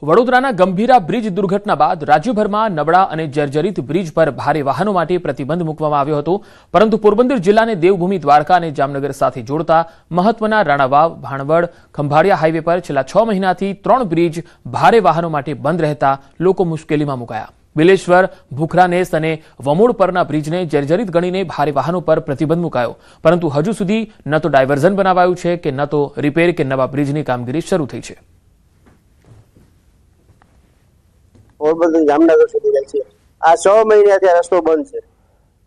વડોદરાના ગંભીરા બ્રિજ દુર્ઘટના બાદ રાજ્યભરમાં નબળા અને જર્જરિત બ્રિજ પર ભારે વાહનો માટે પ્રતિબંધ મૂકવામાં આવ્યો હતો, પરંતુ પોરબંદર જિલ્લાને દેવભૂમિ દ્વારકા અને જામનગર સાથે જોડતા મહત્વના રાણાવાવ, ભાણવડ, ખંભાળિયા હાઈવે પર છેલ્લા 6 મહિનાથી 3 બ્રિજ ભારે વાહનો માટે બંધ રહેતા લોકો મુશ્કેલીમાં મુકાયા। બિલેશ્વર, ભૂખરાનેસ અને વમોડ પરના બ્રિજને જર્જરિત ગણીને ભારે વાહનો પર પ્રતિબંધ મુકાયો, પરંતુ હજુ સુધી ન તો ડાયવર્ઝન બનાવાયું છે કે ન તો રિપેર કે નવા બ્રિજની કામગીરી શરૂ થઈ છે। પોરબંદર જામનગર સુધી જાય છે। આ 6 મહિનાથી આ રસ્તો બંધ છે।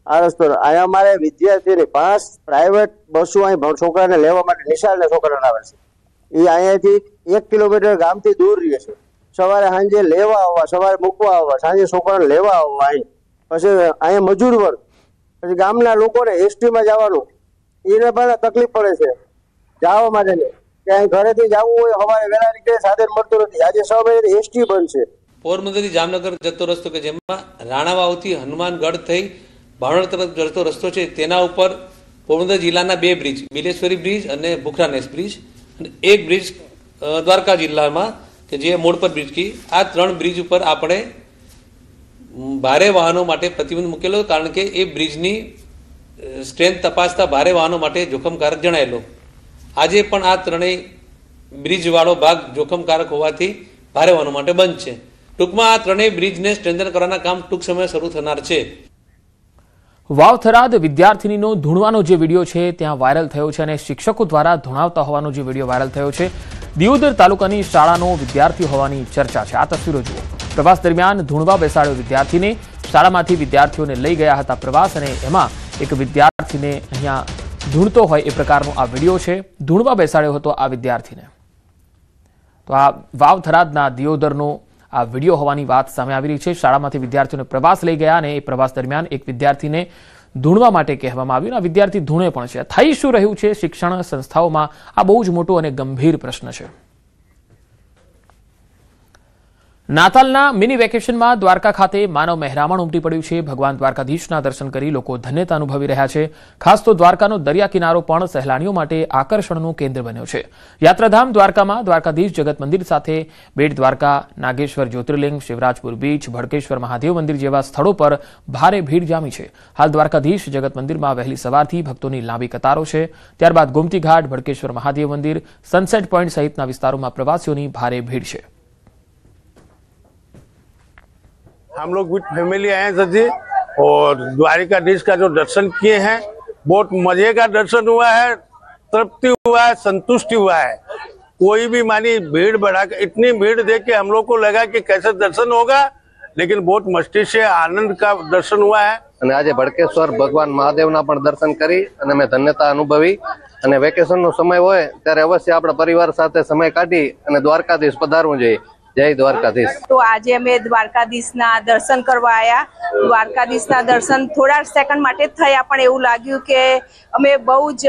આ રસ્તો અહીંયા અમારે વિદ્યાર્થીઓને 5 પ્રાઇવેટ બસો અહીં છોકરાને લેવા માટે નિશાળના છોકરાને આવે છે। એ અહીંયાથી 1 કિલોમીટર ગામથી દૂર રહે છે। સવારે સાંજે લેવા આવવા, સવારે મૂકવા આવવા, સાંજે છોકરાને લેવા આવવા અહીં, પછી અહીંયા મજૂર વર્ગ, પછી ગામના લોકોને એસટીમાં જવાનું એને પણ તકલીફ પડે છે જવા માટેની, કે અહીં ઘરેથી જવું હોય સવારે વહેલા નીકળે સાધન મળતું નથી। આજે 6 મહિનાથી એસટી બંધ છે। પોરબંદરથી જામનગર જતો રસ્તો કે જેમાં રાણાવાવથી હનુમાનગઢ થઈ ભાવનગર તરફ જતો રસ્તો છે, તેના ઉપર પોરબંદર જિલ્લાના 2 બ્રિજ, બિલેશ્વરી બ્રિજ અને ભૂખરાનેસ બ્રિજ, અને એક બ્રિજ દ્વારકા જિલ્લામાં કે જે મોડ પર બ્રિજ કી, આ 3 બ્રિજ ઉપર આપણે ભારે વાહનો માટે પ્રતિબંધ મૂકેલો, કારણ કે એ બ્રિજની સ્ટ્રેન્થ તપાસતા ભારે વાહનો માટે જોખમકારક જણાયેલો। આજે પણ આ 3 બ્રિજવાળો ભાગ જોખમકારક હોવાથી ભારે વાહનો માટે બંધ છે। ટૂંકમાં આ 3 બ્રિજને સ્ટ્રેન્થન કરવાના કામ ટૂંક સમયમાં શરૂ થનાર છે। વાવથરાદ વિદ્યાર્થીનીનો ધૂણવાનો જે વિડીયો છે ત્યાં વાયરલ થયો છે અને શિક્ષકો દ્વારા ધૂણાવતા હોવાનો જે વિડીયો વાયરલ થયો છે। દિયોદર તાલુકાની શાળાનો વિદ્યાર્થી હોવાની ચર્ચા છે। આ તસવીરો જુઓ। પ્રવાસ દરમિયાન ધૂણવા બેસાડ્યો વિદ્યાર્થીને, શાળામાંથી વિદ્યાર્થીઓને લઈ ગયા હતા પ્રવાસ, અને એમાં એક વિદ્યાર્થીને અહીંયા ધૂણતો હોય એ પ્રકારનો આ વિડીયો છે। ધૂણવા બેસાડ્યો હતો આ વિદ્યાર્થીને। તો આ વાવથરાદના દિયોદરનો આ વિડીયો હોવાની વાત સામે આવી રહી છે। શાળામાંથી વિદ્યાર્થીઓને પ્રવાસ લઈ ગયા અને એ પ્રવાસ દરમિયાન એક વિદ્યાર્થીને ધૂણવા માટે કહેવામાં આવ્યું અને આ વિદ્યાર્થી ધૂણે પણ છે। થઈ શું રહ્યું છે શિક્ષણ સંસ્થાઓમાં, આ બહુ જ મોટો અને ગંભીર પ્રશ્ન છે। નાતાલના મિની વેકેશનમાં દ્વારકા ખાતે માનવ મહેરામણ ઉમટી પડ્યું છે। ભગવાન દ્વારકાધીશના દર્શન કરી લોકો ધન્યતા અનુભવી રહ્યા છે। ખાસ તો દ્વારકાનો દરિયા કિનારો પણ સહેલાણીઓ માટે આકર્ષણનું કેન્દ્ર બન્યો છે। યાત્રાધામ દ્વારકામાં દ્વારકાધીશ જગત મંદિર સાથે બેટ દ્વારકા, નાગેશ્વર જ્યોતિર્લિંગ, શિવરાજપુર બીચ, ભડકેશ્વર મહાદેવ મંદિર જેવા સ્થળો પર ભારે ભીડ જામી છે। હાલ દ્વારકાધીશ જગત મંદિરમાં વહેલી સવારથી ભક્તોની લાંબી કતારો છે। ત્યારબાદ ગોમતી ઘાટ, ભડકેશ્વર મહાદેવ મંદિર, સનસેટ પોઈન્ટ સહિતના વિસ્તારોમાં પ્રવાસીઓની ભારે ભીડ છે। हम लोग विद फैमिली आए सर जी, और द्वारिकाधीश का जो दर्शन किए हैं, बहुत मजे का दर्शन हुआ है, तृप्ति हुआ है, संतुष्टि हुआ है। कोई भी मानी भीड़ बढ़ा के, इतनी भीड़ देख के हम लोग को लगा कि कैसे दर्शन होगा, लेकिन बहुत मस्ती से आनंद का दर्शन हुआ है। અને આજે ભડકેશ્વર ભગવાન મહાદેવના પણ દર્શન કરી અને મેં ધન્યતા અનુભવી। અને વેકેશનનો સમય હોય ત્યારે અવશ્ય આપણા પરિવાર સાથે સમય કાઢી અને દ્વારકાધીશ પધારવું જોઈએ। જય દ્વારકાધીશ। તો આજે અમે દ્વારકાધીશના દર્શન કરવા આવ્યા। દ્વારકાધીશના દર્શન થોડા સેકન્ડ માટે થયા, પણ એવું લાગ્યું કે અમે બહુ જ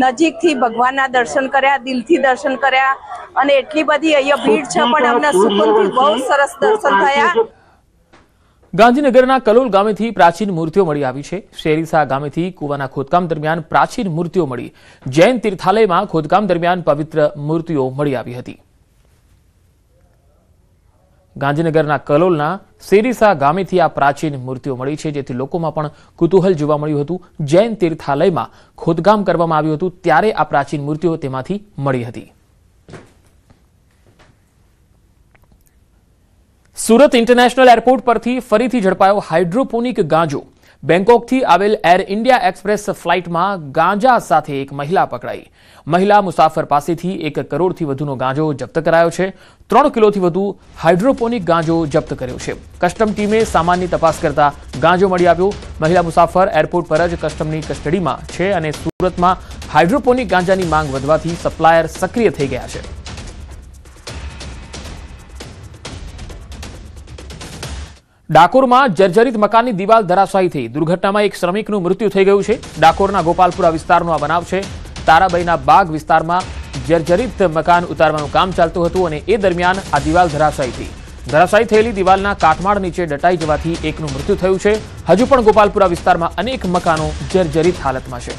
નજીકથી ભગવાનના દર્શન કર્યા, દિલથી દર્શન કર્યા, અને એટલી બધી અહીંયા ભીડ છે પણ અમને સુકૂનથી બહુ સરસ દર્શન થયા। ગાંધીનગરના કલોલ ગામેથી પ્રાચીન મૂર્તિઓ મળી આવી છે। શેરીસા ગામેથી કુવાના ખોદકામ દરમિયાન પ્રાચીન મૂર્તિઓ મળી। જૈન તીર્થાલયમાં ખોદકામ દરમિયાન પવિત્ર મૂર્તિઓ મળી આવી હતી। ગાંધીનગરના કલોલના શેરીસા ગામેથી આ પ્રાચીન મૂર્તિઓ મળી છે, જેથી લોકોમાં પણ કુતૂહલ જોવા મળ્યું હતું। જૈન તીર્થાલયમાં ખોદકામ કરવામાં આવ્યું હતું ત્યારે આ પ્રાચીન મૂર્તિઓ તેમાંથી મળી હતી। સુરત ઇન્ટરનેશનલ એરપોર્ટ પરથી ફરીથી ઝડપાયો હાઇડ્રોપોનિક ગાંજો। બેંકોકથી આવેલ એર ઇન્ડિયા એક્સપ્રેસ ફ્લાઇટમાં ગાંજા સાથે એક મહિલા પકડાઈ। મહિલા મુસાફર પાસેથી 1 કરોડથી વધુનો ગાંજો જપ્ત કરાયો છે। 3 કિલોથી વધુ હાઇડ્રોપોનિક ગાંજો જપ્ત કર્યો છે। કસ્ટમ ટીમે સામાનની તપાસ કરતા ગાંજો મળી આવ્યો। મહિલા મુસાફર એરપોર્ટ પર જ કસ્ટમની કસ્ટડીમાં છે અને સુરતમાં હાઇડ્રોપોનિક ગાંજાની માંગ વધવાથી સપ્લાયર સક્રિય થઈ ગયા છે। ડાકોરમાં જર્જરિત મકાનની દિવાલ ધરાશાયી થઈ। દુર્ઘટનામાં એક શ્રમિકનું મૃત્યુ થઈ ગયું છે। ડાકોરના ગોપાલપુરા વિસ્તારનો આ બનાવ છે। તારાબાઈના બાગ વિસ્તારમાં જર્જરિત મકાન ઉતારવાનું કામ ચાલતું હતું અને એ દરમિયાન આ દિવાલ ધરાશાયી થઈ। ધરાશાયી થયેલી દિવાલના કાટમાળ નીચે દટાઈ જવાથી એકનું મૃત્યુ થયું છે। હજુ પણ ગોપાલપુરા વિસ્તારમાં અનેક મકાનો જર્જરિત હાલતમાં છે।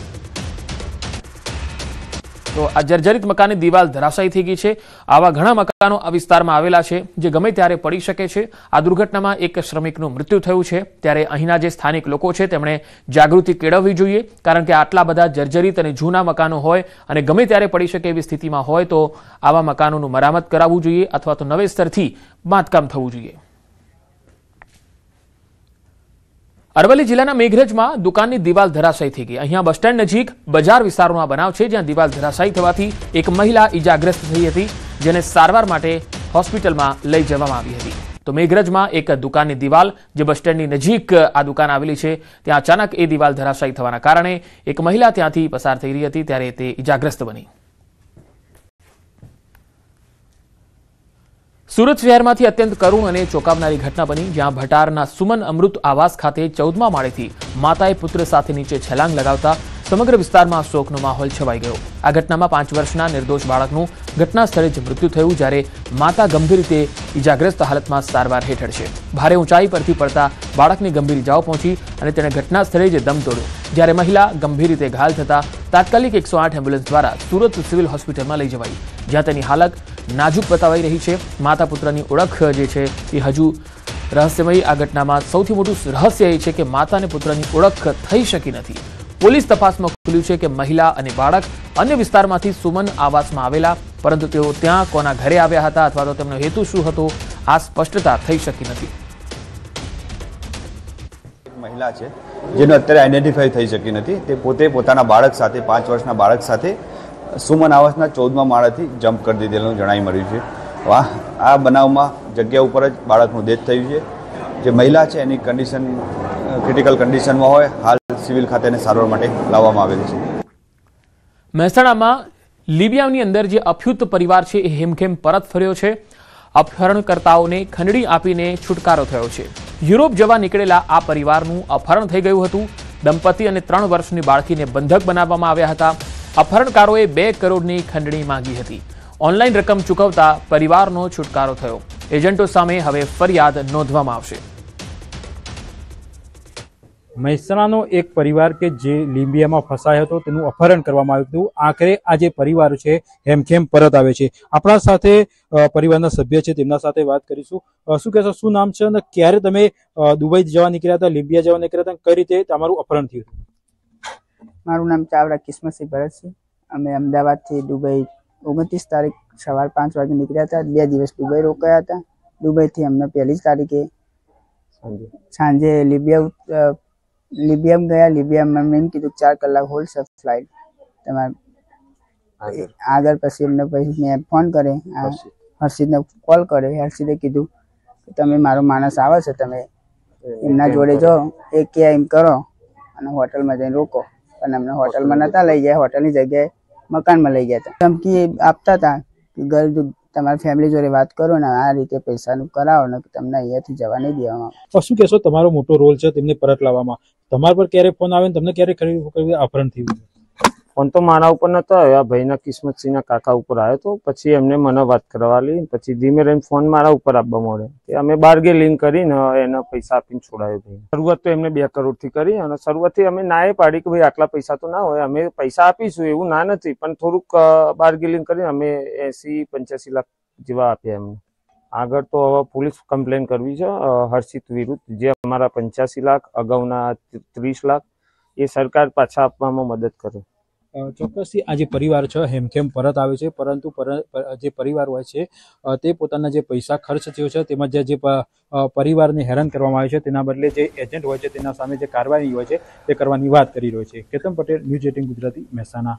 તો આ જર્જરિત મકાનની દિવાલ ધરાશાયી થઈ ગઈ છે। આવા ઘણા મકાનો આ વિસ્તારમાં આવેલા છે જે ગમે ત્યારે પડી શકે છે। આ દુર્ઘટનામાં એક શ્રમિકનું મૃત્યુ થયું છે, ત્યારે અહીંના જે સ્થાનિક લોકો છે તેમણે જાગૃતિ કેળવવી જોઈએ, કારણ કે આટલા બધા જર્જરિત અને જૂના મકાનો હોય અને ગમે ત્યારે પડી શકે એવી સ્થિતિમાં હોય તો આવા મકાનોનું મરામત કરાવવું જોઈએ અથવા તો નવેસરથી બાંધકામ થવું જોઈએ। અરવલ્લી જિલ્લાના મેઘરજમાં દુકાનની દિવાલ ધરાશાયી થઈ ગઈ। અહીંયા બસ સ્ટેન્ડ નજીક બજાર વિસ્તારનો આ બનાવ છે, જ્યાં દિવાલ ધરાશાયી થવાથી એક મહિલા ઈજાગ્રસ્ત થઈ હતી, જેને સારવાર માટે હોસ્પિટલમાં લઈ જવામાં આવી હતી। તો મેઘરજમાં એક દુકાનની દિવાલ, જે બસ સ્ટેન્ડની નજીક આ દુકાન આવેલી છે, ત્યાં અચાનક એ દિવાલ ધરાશાયી થવાના કારણે એક મહિલા ત્યાંથી પસાર થઈ રહી હતી ત્યારે તે ઈજાગ્રસ્ત બની। સુરત શહેરમાંથી અત્યંત કરુણ અને ચોંકાવનારી ઘટના બની, જ્યાં ભટારના સુમન અમૃત આવાસ ખાતે 14મા માળેથી માતાએ પુત્ર સાથે નીચે છલાંગ લગાવતા સમગ્ર વિસ્તારમાં શોકનો માહોલ છવાઈ ગયો। આ ઘટનામાં 5 વર્ષના નિર્દોષ બાળકનું ઘટના સ્થળે જ મૃત્યુ થયું, જ્યારે માતા ગંભીર રીતે ઈજાગ્રસ્ત હાલતમાં સારવાર હેઠળ છે। ભારે ઊંચાઈ પરથી પડતા બાળકને ગંભીર ઇજાઓ પહોંચી અને તેણે ઘટના સ્થળે જ દમ તોડ્યો, જ્યારે મહિલા ગંભીર રીતે ઘાયલ થતા તાત્કાલિક 108 એમ્બ્યુલન્સ દ્વારા સુરત સિવિલ હોસ્પિટલમાં લઈ જવાઈ, જ્યાં તેની હાલત નાજુક બતાવાઈ રહી છે। માતા પુત્રની ઓળખ જે છે એ હજુ રહસ્યમય। આ ઘટનામાં સૌથી મોટું રહસ્ય એ છે કે માતા અને પુત્રની ઓળખ થઈ શકી નથી। પોલીસ તપાસમાં ખુલ્યું છે કે મહિલા અને બાળક અન્ય વિસ્તારમાંથી સુમન આવાસમાં આવેલા, પરંતુ તેઓ ત્યાં કોના ઘરે આવ્યા હતા અથવા તો તેમનો હેતુ શું હતો આ સ્પષ્ટતા થઈ શકી નથી। મહિલા છે જેનો અત્યારે આઈડેન્ટિફાઈ થઈ શકી નથી, તે પોતે પોતાના બાળક સાથે 5 વર્ષના બાળક સાથે સુમન આવાસના 14મા માળેથી જમ્પ કરી દીધેલું જણાઈ મળ્યું છે। આ બનાવમાં જગ્યા ઉપર જ બાળકનું ડેથ થયું છે। જે મહિલા છે એની કન્ડિશન ક્રિટિકલ કન્ડિશનમાં હોય, હાલ સિવિલ ખાતે સારવાર માટે લાવવામાં આવેલી છે। મહેસાણામાં લીબિયાની અંદર જે અફ્યુત પરિવાર છે એ હેમખેમ પરત ફર્યો છે। અપહરણકર્તાઓને ખંડણી આપીને છુટકારો થયો છે। યુરોપ જવા નીકળેલા આ પરિવારનું અપહરણ થઈ ગયું હતું। દંપતી અને 3 વર્ષની બાળકીને બંધક બનાવવામાં આવ્યા હતા। અપહરણકારોએ 2 કરોડની ખંડણી માંગી હતી। ઓનલાઈન રકમ ચૂકવતા પરિવારનો છુટકારો થયો। એજન્ટો સામે હવે ફરિયાદ નોંધવામાં આવશે। મહેસાણાનો એક પરિવાર કે જે લીબિયામાં ફસાયો હતો તેનું અપહરણ કરવામાં આવ્યું હતું, આખરે આ જે પરિવાર છે હેમખેમ પરત આવે છે। આપણા સાથે પરિવારના સભ્ય છે, તેમના સાથે વાત કરીશું। શું કહેશો, શું નામ છે અને ક્યારે તમે દુબઈ જવા નીકળ્યા હતા, લીબિયા જવા નીકળ્યા હતા, કઈ રીતે તમારું અપહરણ થયું હતું? મારું નામ ચાવડા કિસ્મતસિંહ ભરત છે। અમે અમદાવાદથી દુબઈ 29 તારીખ સવાર 5 વાગે નીકળ્યા હતા। 2 દિવસ દુબઈ રોકાયા હતા। દુબઈથી અમને 1 તારીખે સાંજે લીબિયામાં ગયા। લીબિયામાં મેં કીધું 4 કલાક હોલ્ડ છે ફ્લાઇટ તમારે આગળ। પછી એમને મેં ફોન કરે, હર્ષિતને કોલ કર્યો। હર્ષિતે કીધું કે તમે મારો માણસ આવે છે, તમે એમના જોડે જાઓ, એ કે એમ કરો અને હોટલમાં જઈને રોકો। પણ અમને હોટલમાં નહોતા લઈ ગયા, હોટલની જગ્યાએ મકાનમાં લઈ ગયા હતા। ધમકી આપતા હતા કે ઘર તમારી ફેમિલી જોડે વાત કરો ને આ રીતે પૈસાનું કરાવો ને તમને અહીંયાથી જવા નહીં દેવામાં આવે। શું કહેશો, તમારો મોટો રોલ છે તેમને પરત લાવવામાં, તમારા પર ક્યારે ફોન આવે ને તમને ક્યારે અપહરણ થયું? ફોન તો મારા ઉપર નતો આવ્યો, આ ભાઈના કિસ્મતસિંહના કાકા ઉપર આવ્યો તો પછી એમને મને વાત કરવાલી, પછી ધીમે રહીને ફોન મારા ઉપર આપવા મળે। અમે બાર્ગેનિંગ કરીને એને પૈસા આપીને છોડાયો ભાઈ। શરૂઆત તો એમને 2 કરોડથી કરી અને શરૂઆતથી અમે ના પાડી કે ભાઈ આટલા પૈસા તો ના હોય, અમે પૈસા આપીશું એવું ના નથી, પણ થોડુંક બાર્ગેનિંગ કરીને અમે 80-85 લાખ જેવા આપ્યા એમને। આગળ તો હવે પોલીસ કમ્પ્લેન કરવી છે હર્ષિત વિરુદ્ધ, જે અમારા 85 લાખ અગાઉના 30 લાખ એ સરકાર પાછા આપવામાં મદદ કરે। ચોક્કસથી આ જે પરિવાર છે હેમખેમ પરત આવે છે, પરંતુ જે પરિવાર હોય છે તે પોતાના જે પૈસા ખર્ચ થયો છે તેમાં જે પરિવારને હેરાન કરવામાં આવે છે તેના બદલે જે એજન્ટ હોય છે તેના સામે જે કાર્યવાહી હોય છે તે કરવાની વાત કરી રહ્યો છે। કેતન પટેલ, ન્યૂઝ 18 ગુજરાતી, મહેસાણા।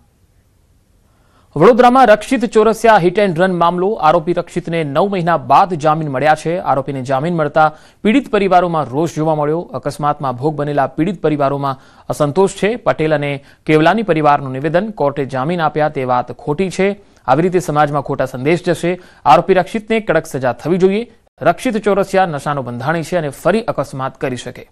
વડોદરામાં રક્ષિત ચોરસિયા હિટ એન્ડ રન મામલો। આરોપી રક્ષિતને 9 મહિના બાદ જામીન મળ્યા છે। આરોપીને જામીન મળતા પીડિત પરિવારોમાં રોષ જોવા મળ્યો। અકસ્માતમાં ભોગ બનેલા પીડિત પરિવારોમાં અસંતોષ છે। પટેલ અને કેવલાની પરિવારનું નિવેદન, કોર્ટે જામીન આપ્યા તે વાત ખોટી છે। આવી રીતે સમાજમાં ખોટા સંદેશ જશે। આરોપી રક્ષિતને કડક સજા થવી જોઈએ। રક્ષિત ચોરસિયા નશાનો બંધાણી છે અને ફરી અકસ્માત કરી શકે।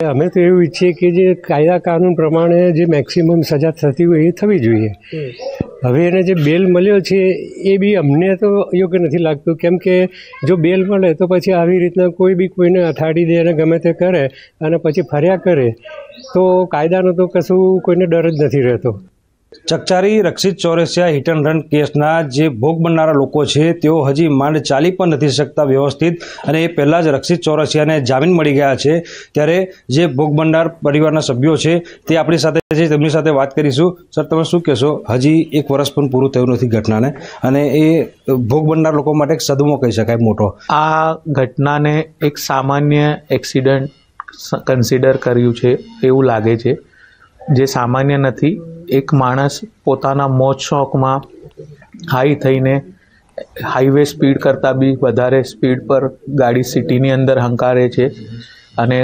અમે તો એવું ઈચ્છીએ કે જે કાયદા કાનૂન પ્રમાણે જે મેક્સિમમ સજા થતી હોય એ થવી જોઈએ। હવે એને જે બેલ મળ્યો છે એ બી અમને તો યોગ્ય નથી લાગતું, કેમ કે જો બેલ મળે તો પછી આવી રીતના કોઈ બી કોઈને અથાડી દે અને ગમે તે કરે અને પછી ફર્યા કરે તો કાયદાનો તો કશું કોઈને ડર જ નથી રહેતો. ચકચારી રક્ષિત ચોરસિયા હિટ એન્ડ રન કેસના જે ભોગ બનનારા લોકો છે તેઓ હજી માંડ ચાલી પણ નથી શકતા વ્યવસ્થિત, અને એ પહેલાં જ રક્ષિત ચોરસિયાને જામીન મળી ગયા છે. ત્યારે જે ભોગ બનનાર પરિવારના સભ્યો છે તે આપણી સાથે છે, તેમની સાથે વાત કરીશું. સર, તમે શું કહેશો? હજી 1 વર્ષ પણ પૂરું થયું નથી ઘટનાને, અને એ ભોગ બનનાર લોકો માટે એક સદમો કહી શકાય મોટો. આ ઘટનાને એક સામાન્ય એક્સિડન્ટ કન્સિડર કર્યું છે એવું લાગે છે, જે સામાન્ય નથી. એક માણસ પોતાના મોજ શોખમાં હાઈ થઈને હાઈવે સ્પીડ કરતાં બી વધારે સ્પીડ પર ગાડી સિટીની અંદર હંકારે છે અને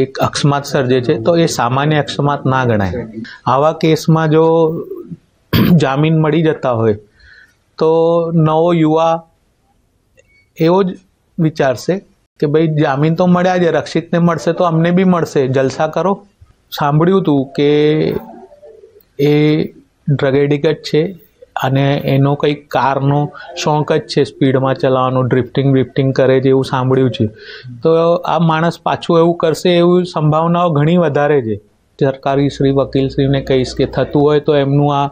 એક અકસ્માત સર્જે છે, તો એ સામાન્ય અકસ્માત ના ગણાય. આવા કેસમાં જો જામીન મળી જતા હોય તો નવો યુવા એવો જ વિચારશે કે ભાઈ જામીન તો મળ્યા છે, રક્ષિતને મળશે તો અમને બી મળશે, જલસા કરો. સાંભળ્યું હતું કે એ ડ્રગ એડિક્ટ છે અને એનો કંઈક કારનો શોખ જ છે, સ્પીડમાં ચલાવવાનો, ડ્રિફ્ટિંગ કરે છે એવું સાંભળ્યું છે. તો આ માણસ પાછું એવું કરશે એવી સંભાવનાઓ ઘણી વધારે છે. સરકારી શ્રી વકીલશ્રીને કહીશ કે થતું હોય તો એમનું આ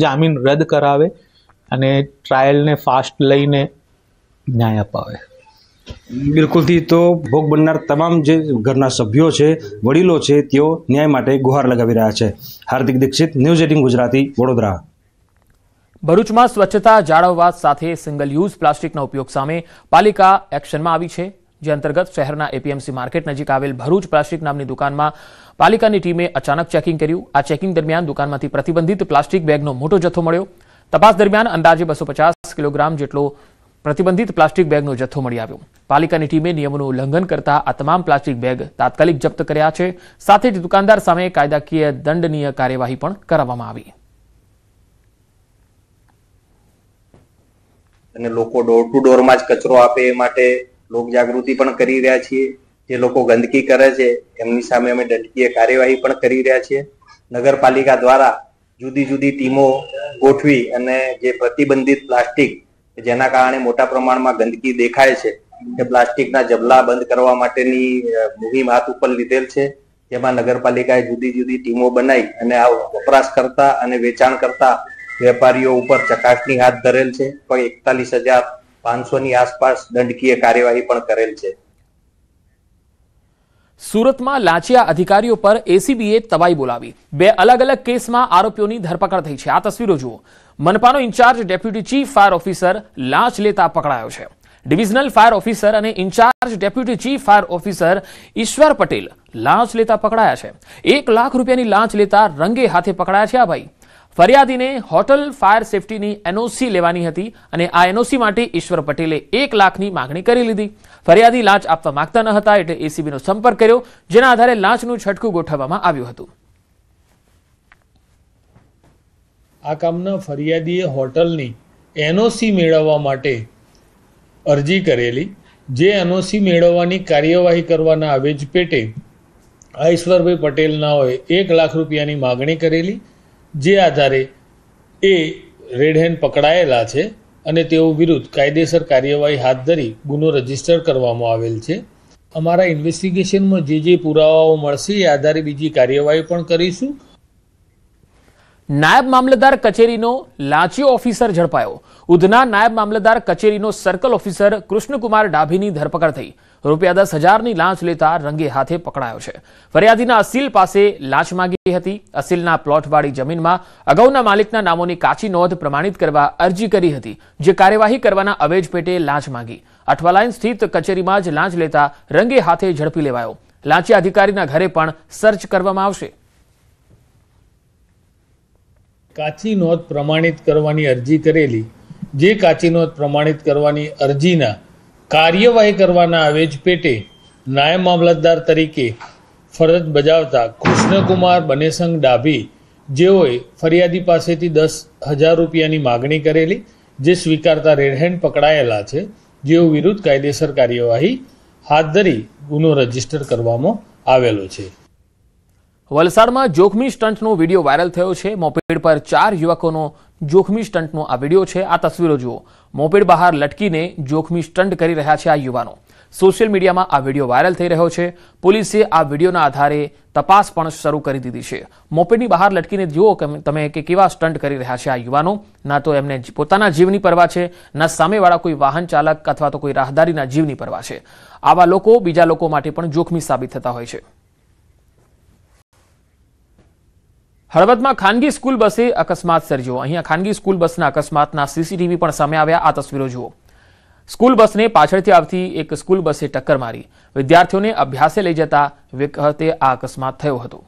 જામીન રદ કરાવે અને ટ્રાયલને ફાસ્ટ લઈને ન્યાય અપાવે. બિલકુલથી. તો ભોગ બનનાર તમામ જે ઘરના સભ્યો છે, વડીલો છે, તેઓ ન્યાય માટે ગુહાર લગાવી રહ્યા છે. હાર્દિક દીક્ષિત, ન્યૂઝ 18 ગુજરાતી, વડોદરા. ભરૂચમાં સ્વચ્છતા જાળવવા સાથે સિંગલ યુઝ પ્લાસ્ટિકના ઉપયોગ સામે પાલિકા એક્શનમાં આવી છે, જે અંતર્ગત શહેરના એપીએમસી માર્કેટ નજીક આવેલ ભરૂચ પ્લાસ્ટિક નામની દુકાનમાં પાલિકાની ટીમે અચાનક ચેકિંગ કર્યું. આ ચેકિંગ દરમિયાન દુકાનમાંથી પ્રતિબંધિત પ્લાસ્ટિક બેગનો મોટો જથ્થો મળ્યો. તપાસ દરમિયાન અંદાજે 250 કિલોગ્રામ જેટલો પ્રતિબંધિત પ્લાસ્ટિક બેગનો જથ્થો મળી આવ્યો. પાલિકાની ટીમે નિયમોનું ઉલ્લંઘન કરતા આ તમામ પ્લાસ્ટિક બેગ તાત્કાલિક જપ્ત કર્યા છે. સાથે જ દુકાનદાર સામે કાયદાકીય દંડનીય કાર્યવાહી પણ કરવામાં આવી. અને લોકો ડોર ટુ ડોરમાં જ કચરો આપે એ માટે લોક જાગૃતિ પણ કરી રહ્યા છીએ. જે લોકો ગંદકી કરે છે એમની સામે અમે દંડનીય કાર્યવાહી પણ કરી રહ્યા છીએ. નગરપાલિકા દ્વારા જુદી જુદી ટીમો ગોઠવી અને જે પ્રતિબંધિત પ્લાસ્ટિક જેના કારણે મોટા પ્રમાણમાં ગંદકી દેખાય છે એ પ્લાસ્ટિકના જબલા બંધ કરવા માટેની મુહિમ હાથ ઉપર લીધેલ છે. જેમાં નગરપાલિકાએ જુદી જુદી ટીમો બનાવી અને આ વપરાશ કરતા અને વેચાણ કરતા વેપારીઓ ઉપર ચકાસણી હાથ ધરેલ છે. પણ 41,500ની આસપાસ દંડકીય કાર્યવાહી પણ કરેલ છે. સુરતમાં લાંચિયા અધિકારીઓ પર એસીબીએ તવાઈ બોલાવી. 2 અલગ અલગ કેસમાં આરોપીઓની ધરપકડ થઈ છે. આ તસવીરો જુઓ. મનપાનો incharge deputy chief fire officer લાંચ લેતા પકડાયો છે. ડિવિઝનલ ફાયર ઓફિસર અને incharge deputy chief fire officer Ishwar Patel લાંચ લેતા પકડાયા છે. 1 લાખ રૂપિયાની લાંચ લેતા રંગે હાથે પકડાયા છે. આ ભાઈ ફરિયાદીને હોટલ ફાયર સેફટીની એનઓસી લેવાની હતી અને આ એનઓસી માટે ઈશ્વર પટેલે 1 લાખની માંગણી કરી લીધી. ફરિયાદી લાંચ આપવા માંગતા ન હતા એટલે એસીબીનો સંપર્ક કર્યો, જેના આધારે લાંચનું છટકું ગોઠવવામાં આવ્યું હતું. આ કામના ફરિયાદીએ હોટલની એનઓસી મેળવવા માટે અરજી કરેલી, જે એનઓસી મેળવવાની કાર્યવાહી કરવાના આવેજ પેટે આ ઈશ્વરભાઈ પટેલનાઓએ 1 લાખ રૂપિયાની માગણી કરેલી, જે આધારે એ રેડ હેન્ડ પકડાયેલા છે અને તેઓ વિરુદ્ધ કાયદેસર કાર્યવાહી હાથ ધરી ગુનો રજીસ્ટર કરવામાં આવેલ છે. અમારા ઇન્વેસ્ટિગેશનમાં જે પુરાવાઓ મળશે એ આધારે બીજી કાર્યવાહી પણ કરીશું. નાયબ મામલતદાર કચેરીનો લાંચિયો ઓફિસર ઝડપાયો. ઉધના નાયબ મામલતદાર કચેરીનો સર્કલ ઓફિસર કૃષ્ણકુમાર ડાભીની ધરપકડ થઈ. ₹10,000ની લાંચ લેતા રંગે હાથે પકડાયો છે. ફરિયાદીના અસીલ પાસે લાંચ માંગી હતી. અસીલના પ્લોટવાળી જમીનમાં અગાઉના માલિકના નામોની કાચી નોંધ પ્રમાણિત કરવા અરજી કરી હતી, જે કાર્યવાહી કરવાના અવેજ પેટે લાંચ માંગી. અઠવા લાઇન સ્થિત કચેરીમાં જ લાંચ લેતા રંગે હાથે ઝડપી લેવાયો. લાંચિયા અધિકારીના ઘરે પણ સર્ચ કરવામાં આવશે. કાચી નોંધ પ્રમાણિત કરવાની અરજી કરેલી, જે કાચી નોંધ પ્રમાણિત કરવાની અરજીના કાર્યવાહી કરવાના આવેજ પેટે નાયબ મામલતદાર તરીકે ફરજ બજાવતા કૃષ્ણકુમાર બનેસંગ ડાભી, જેઓએ ફરિયાદી પાસેથી 10,000 રૂપિયાની માગણી કરેલી, જે સ્વીકારતા રેડ હેન્ડ પકડાયેલા છે, જેઓ વિરુદ્ધ કાયદેસર કાર્યવાહી હાથ ધરી ગુનો રજીસ્ટર કરવામાં આવેલો છે. વલસાડમાં જોખમી સ્ટન્ટનો વિડીયો વાયરલ થયો છે. મોપેડ પર 4 યુવકોનો જોખમી સ્ટંટનો આ વિડીયો છે। આ તસવીરો જુઓ। મોપેડ બહાર લટકીને જોખમી સ્ટંટ કરી રહ્યા છે આ યુવાનો। સોશિયલ મીડિયામાં આ વિડીયો વાયરલ થઈ રહ્યો છે। પોલીસે આ વિડીયોના આધારે તપાસ પણ શરૂ કરી દીધી છે। મોપેડની બહાર લટકીને જુઓ તમે કે કેવા સ્ટંટ કરી રહ્યા છે આ યુવાનો। ના તો એમને પોતાના જીવની પરવા છે, ના સામેવાળા કોઈ વાહન ચાલક અથવા તો કોઈ રાહદારીના જીવની પરવા છે। આવા લોકો બીજા લોકો માટે પણ જોખમી સાબિત થતા હોય છે। હળવદમાં ખાનગી સ્કૂલ બસે અકસ્માત સર્જ્યો। અહીંયા ખાનગી સ્કૂલ બસના અકસ્માતના સીસીટીવી પણ સામે આવ્યા। આ તસવીરો જુઓ। સ્કૂલ બસને પાછળથી આવતી એક સ્કૂલ બસે ટક્કર મારી। વિદ્યાર્થીઓને અભ્યાસે લઈ જતા વખતે આ અકસ્માત થયો હતો।